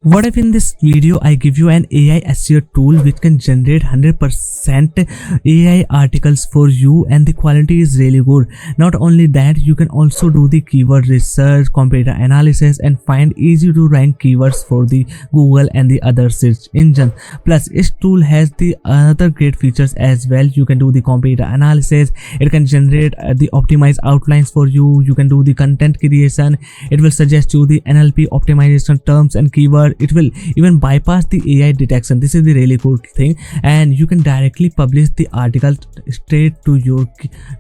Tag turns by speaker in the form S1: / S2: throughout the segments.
S1: What if in this video I give you an AI SEO tool which can generate 100% AI articles for you, and the quality is really good. Not only that, you can also do the keyword research, competitor analysis, and find easy to rank keywords for the Google and the other search engine. Plus, this tool has the other great features as well. You can do the competitor analysis, it can generate the optimized outlines for you, you can do the content creation, it will suggest you the NLP optimization terms and keyword, it will even bypass the AI detection. This is the really good thing, and you can directly publish the article straight to your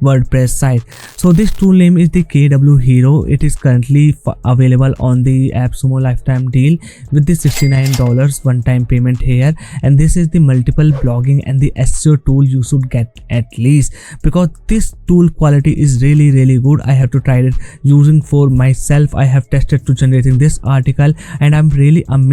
S1: WordPress site. So this tool name is the KWHero. It is currently available on the AppSumo lifetime deal with the $69 one-time payment here, and this is the multiple blogging and the SEO tool you should get at least, because this tool quality is really good. I have to try it using for myself. I have tested to generating this article and I'm really amazed.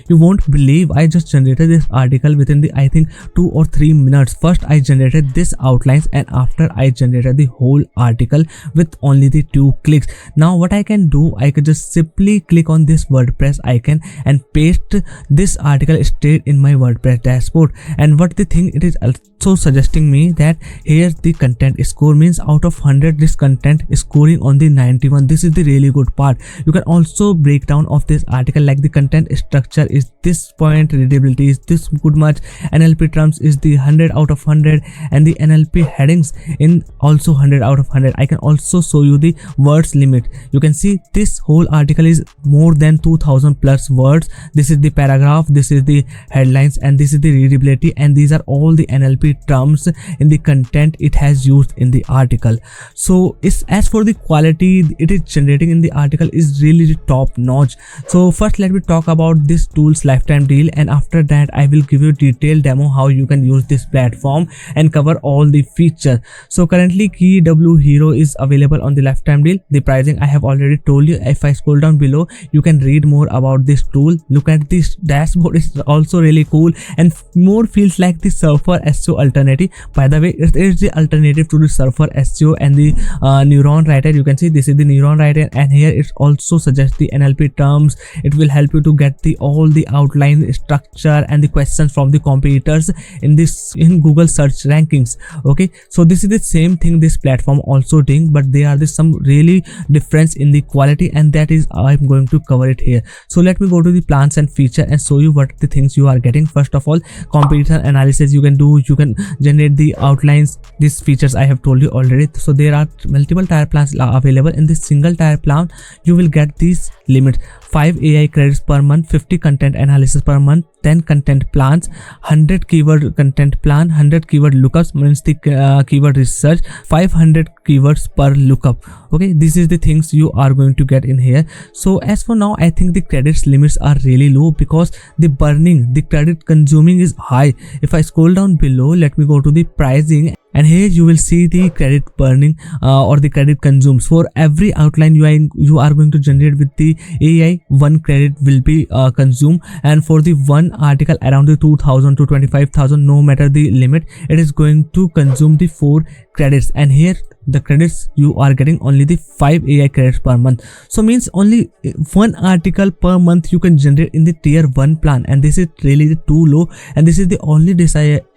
S1: You won't believe, I just generated this article within the I think 2 or 3 minutes. First I generated this outlines, and after I generated the whole article with only the 2 clicks. Now what I can do, I could just simply click on this WordPress icon and paste this article straight in my WordPress dashboard. And what the thing, it is also suggesting me that here the content score means out of 100 this content is scoring on the 91. This is the really good part. You can also break down of this article, like the content structure is this point, readability is this good much, NLP terms is the 100 out of 100, and the NLP headings in also 100 out of 100. I can also show you the words limit. You can see this whole article is more than 2000 plus words. This is the paragraph, this is the headlines, and this is the readability, and these are all the NLP terms in the content it has used in the article. So as for the quality it is generating in the article is really top notch. So first let me talk about this tool's lifetime deal, and after that I will give you a detailed demo how you can use this platform and cover all the features. So currently KWHero is available on the lifetime deal. The pricing I have already told you. If I scroll down below, you can read more about this tool. Look at this dashboard, it's also really cool and more feels like the Surfer SEO alternative. By the way, it is the alternative to the Surfer SEO and the neuron writer. You can see this is the neuron writer, and here it also suggests the NLP terms. It will help you to get the all the outline structure and the questions from the competitors in Google search rankings. Okay, so this is the same thing this platform also doing, but there are some really difference in the quality, and that is I'm going to cover it here. So let me go to the plans and feature and show you what the things you are getting. First of all, competitor analysis you can do, you can generate the outlines. These features I have told you already. So there are multiple tier plans available. In this single tier plan you will get these limits: 5 AI credits per month, 50 content analysis per month, 10 content plans, 100 keyword content plan, 100 keyword lookups means the keyword research, 500 keywords per lookup. Okay, this is the things you are going to get in here. So as for now, I think the credits limits are really low because the credit consuming is high. If I scroll down below, let me go to the pricing, and here you will see the credit burning or the credit consumes. For every outline you are going to generate with the AI, 1 credit will be consumed, and for the one article around the 2000 to 25,000, no matter the limit, it is going to consume the 4 credits. And here the credits you are getting only the 5 AI credits per month. So means only 1 article per month you can generate in the tier 1 plan, and this is really too low, and this is the only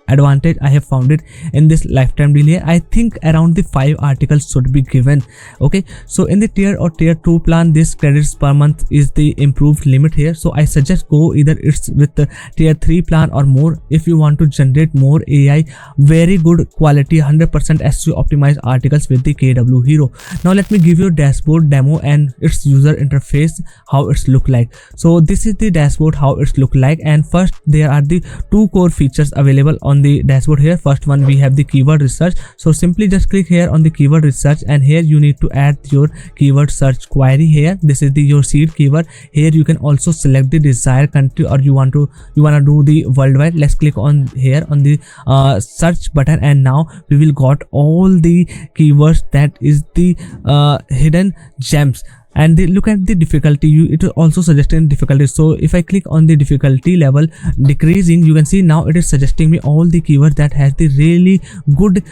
S1: advantage I have found it in this lifetime deal here. I think around the 5 articles should be given. Okay, so in the tier 2 plan, this credits per month is the improved limit here. So I suggest go either it's with the tier 3 plan or more if you want to generate more AI very good quality 100% SEO optimized articles with the KWHero. Now let me give you a dashboard demo and its user interface, how it's look like. So this is the dashboard how it's look like, and first there are the 2 core features available on the dashboard here. First one, we have the keyword research. So simply just click here on the keyword research, and here you need to add your keyword search query here. This is your seed keyword. Here you can also select the desired country, or you want to do the worldwide. Let's click on here on the search button, and now we will got all the keywords, that is the hidden gems. and look at the difficulty. It is also suggesting difficulty. So if I click on the difficulty level decreasing, you can see now it is suggesting me all the keywords that has the really good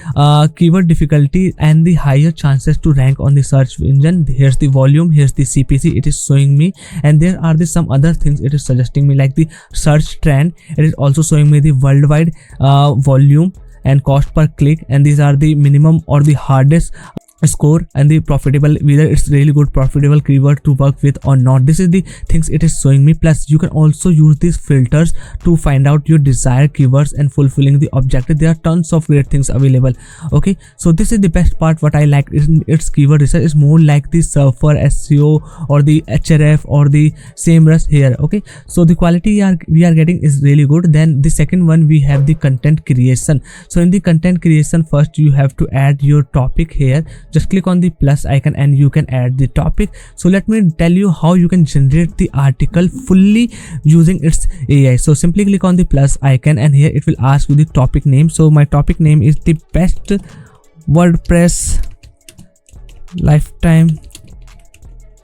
S1: keyword difficulty and the higher chances to rank on the search engine. Here's the volume, here's the CPC it is showing me, and there are some other things it is suggesting me, like the search trend. It is also showing me the worldwide volume and cost per click, and these are the minimum or the hardest score, and the profitable, whether it's really good profitable keyword to work with or not. This is the things it is showing me. Plus you can also use these filters to find out your desired keywords and fulfilling the objective. There are tons of great things available. Okay, so this is the best part. What I like is its keyword research is more like the Surfer SEO or the HRF or the SEMrush here. Okay, so the quality we are getting is really good. Then the second one, we have the content creation. So in the content creation, first you have to add your topic here. Just click on the plus icon and you can add the topic. So let me tell you how you can generate the article fully using its AI. So simply click on the plus icon and here it will ask you the topic name. So my topic name is the best WordPress lifetime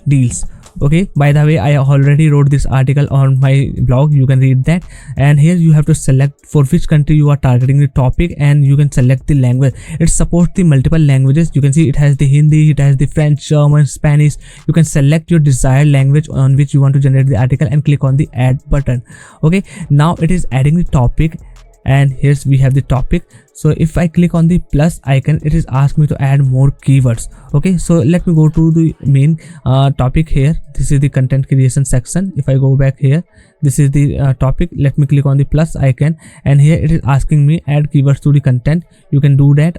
S1: deals. Okay, by the way, I already wrote this article on my blog, you can read that. And here you have to select for which country you are targeting the topic, and you can select the language. It supports the multiple languages. You can see it has the Hindi, it has the French, German, Spanish. You can select your desired language on which you want to generate the article and click on the add button. Okay, now it is adding the topic, and here's we have the topic. So if I click on the plus icon, it is asking me to add more keywords. Okay, so let me go to the main topic here. This is the content creation section. If I go back here, this is the topic. Let me click on the plus icon, and here it is asking me add keywords to the content. You can do that,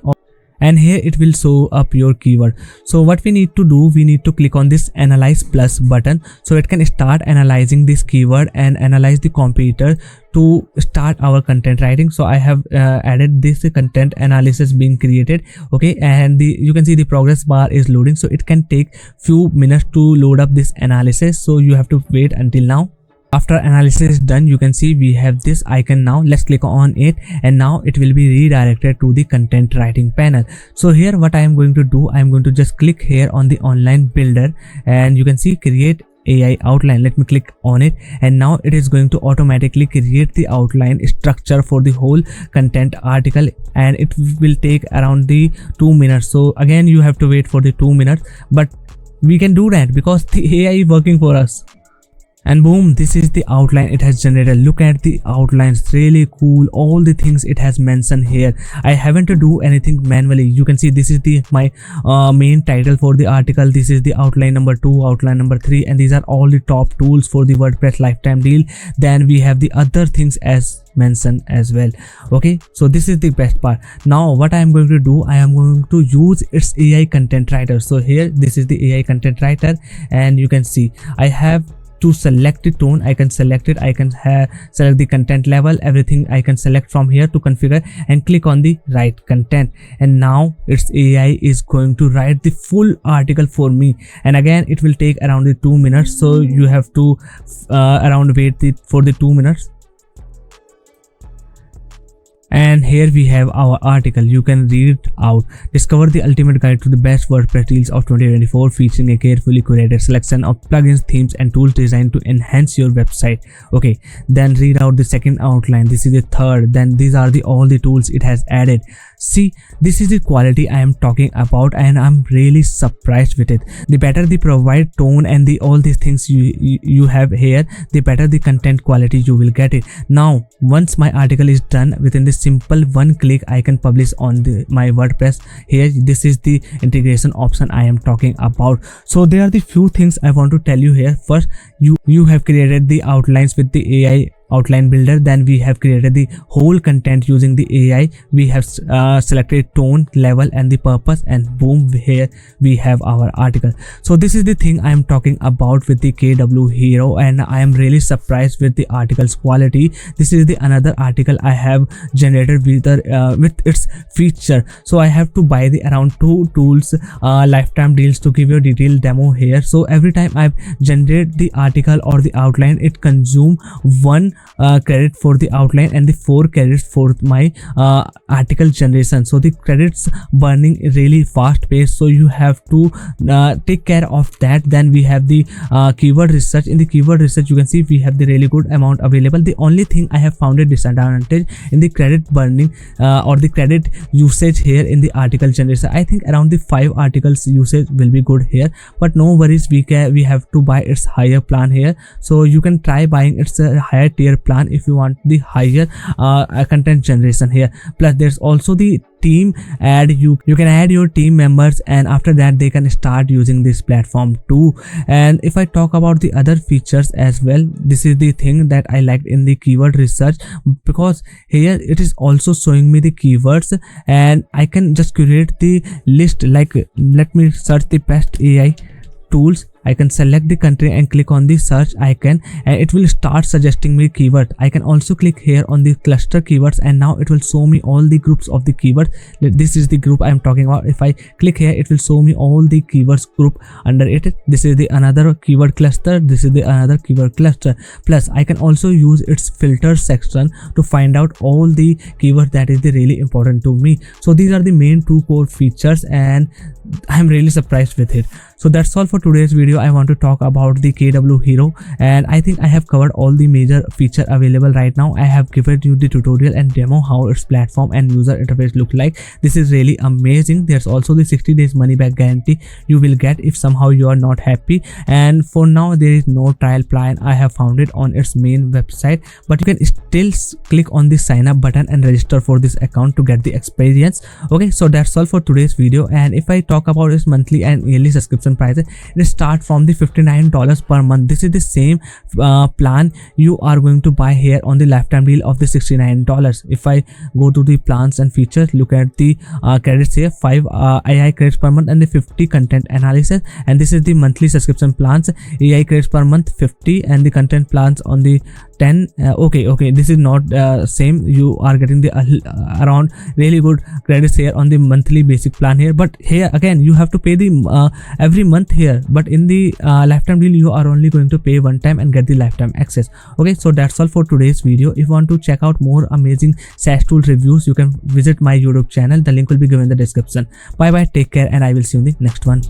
S1: and here it will show up your keyword. So what we need to do, we need to click on this analyze plus button, so it can start analyzing this keyword and analyze the competitor to start our content writing. So I have added this content analysis being created. Okay, and you can see the progress bar is loading, so it can take few minutes to load up this analysis, so you have to wait until now. After analysis is done, you can see we have this icon now. Let's click on it, and now it will be redirected to the content writing panel. So here what I am going to do, I am going to just click here on the online builder, and you can see create AI outline. Let me click on it, and now it is going to automatically create the outline structure for the whole content article, and it will take around the 2 minutes. So again you have to wait for the 2 minutes, but we can do that because the AI is working for us. And boom, this is the outline it has generated. Look at the outlines, really cool. All the things it has mentioned here. I haven't to do anything manually. You can see this is my main title for the article. This is the outline number 2, outline number 3, and these are all the top tools for the WordPress lifetime deal. Then we have the other things as mentioned as well. Okay, so this is the best part. Now what I am going to do, I am going to use its AI content writer. So here this is the AI content writer, and you can see I have to select the tone. I can select it, I can select the content level, everything I can select from here to configure, and click on the write content, and now its AI is going to write the full article for me. And again it will take around the 2 minutes, so you have to wait for the 2 minutes. And here we have our article. You can read out. Discover the ultimate guide to the best WordPress deals of 2024, featuring a carefully curated selection of plugins, themes, and tools designed to enhance your website. Okay, then read out the second outline. This is the third. Then these are all the tools it has added. See, this is the quality I am talking about, and I'm really surprised with it. The better the provide tone and all these things you have here, the better the content quality you will get it. Now once my article is done, within this simple one click I can publish on my WordPress. Here this is the integration option I am talking about. So there are the few things I want to tell you here. First, you have created the outlines with the AI outline builder. Then we have created the whole content using the AI. We have selected tone, level, and the purpose, and boom, here we have our article. So this is the thing I am talking about with the KWHero, and I am really surprised with the article's quality. This is the another article I have generated with its feature. So I have to buy the around 2 tools lifetime deals to give you a detailed demo here. So every time I generate the article or the outline, it consume one credit for the outline and the 4 credits for my article generation. So the credits burning really fast pace, so you have to take care of that. Then we have the keyword research. In the keyword research, you can see we have the really good amount available. The only thing I have found a disadvantage in the credit burning or the credit usage here in the article generation. I think around the 5 articles usage will be good here, but no worries, we have to buy its higher plan here. So you can try buying its higher tier plan if you want the higher content generation here. Plus there's also the team add. You can add your team members, and after that they can start using this platform too. And if I talk about the other features as well, this is the thing that I liked in the keyword research, because here it is also showing me the keywords, and I can just create the list. Like let me search the best AI tools. I can select the country and click on the search icon, and it will start suggesting me keyword. I can also click here on the cluster keywords, and now it will show me all the groups of the keywords. This is the group I am talking about. If I click here, it will show me all the keywords group under it. This is the another keyword cluster. This is the another keyword cluster. Plus I can also use its filter section to find out all the keywords that is the really important to me. So these are the main 2 core features, and I'm really surprised with it. So that's all for today's video. I want to talk about the KWHero, and I think I have covered all the major feature available right now. I have given you the tutorial and demo how its platform and user interface look like. This is really amazing. There's also the 60 days money back guarantee you will get if somehow you are not happy, and for now there is no trial plan. I have found it on its main website, but you can still click on the sign up button and register for this account to get the experience. Okay, so that's all for today's video. And if I talk about its monthly and yearly subscription prices, it starts from the $59 per month. This is the same plan you are going to buy here on the lifetime deal of the $69. If I go to the plans and features, look at the credits here, 5 AI credits per month and the 50 content analysis. And this is the monthly subscription plans. AI credits per month 50 and the content plans on the 10. Okay, this is not same. You are getting the around really good credits here on the monthly basic plan here, but here again you have to pay the every month here, but in the lifetime deal you are only going to pay one time and get the lifetime access. Okay, so that's all for today's video. If you want to check out more amazing SaaS tool reviews, you can visit my YouTube channel. The link will be given in the description. Bye bye, take care, and I will see you in the next one.